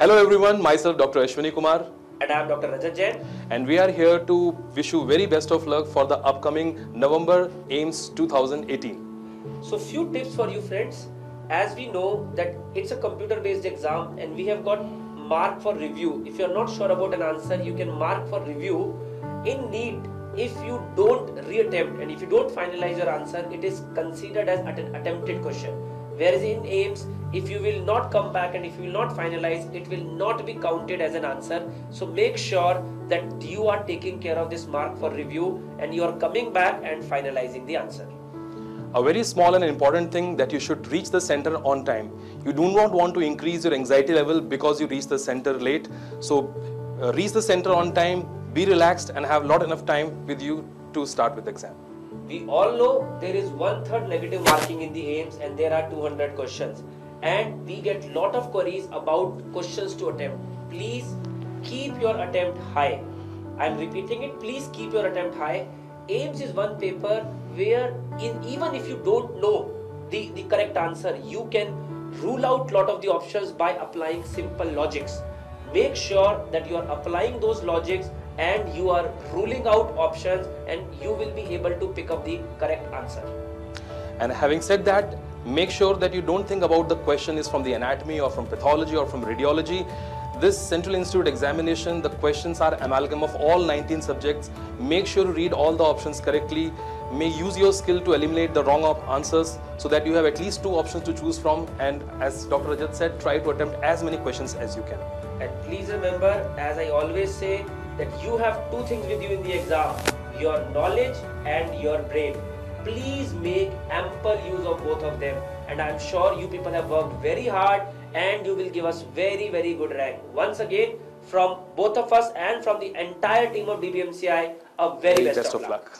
Hello everyone, myself Dr. Ashwani Kumar. And I am Dr. Rajat Jain. And we are here to wish you very best of luck for the upcoming November AIIMS 2018. So few tips for you friends. As we know that it's a computer based exam and we have got mark for review. If you are not sure about an answer, you can mark for review. In NEET, if you don't reattempt and if you don't finalize your answer, it is considered as an attempted question. Whereas in AIIMS, if you will not come back and if you will not finalize, it will not be counted as an answer. So make sure that you are taking care of this mark for review and you are coming back and finalizing the answer. A very small and important thing that you should reach the center on time. You do not want to increase your anxiety level because you reach the center late. So reach the center on time, be relaxed and have not enough time with you to start with the exam. We all know there is 1/3 negative marking in the AIIMS and there are 200 questions. And we get lot of queries about questions to attempt. Please keep your attempt high. I am repeating it, please keep your attempt high. AIIMS is one paper where even if you don't know the correct answer, you can rule out lot of the options by applying simple logics. Make sure that you are applying those logics and you are ruling out options and you will be able to pick up the correct answer. And having said that, make sure that you don't think about the question is from the anatomy or from pathology or from radiology. This Central Institute examination, the questions are amalgam of all 19 subjects. Make sure to read all the options correctly. May use your skill to eliminate the wrong answers so that you have at least 2 options to choose from. And as Dr. Rajat said, try to attempt as many questions as you can. And please remember, as I always say, that you have 2 things with you in the exam, your knowledge and your brain. Please make ample use of both of them, and I am sure you people have worked very hard and you will give us very good rank. Once again, from both of us and from the entire team of DBMCI, a very best of luck.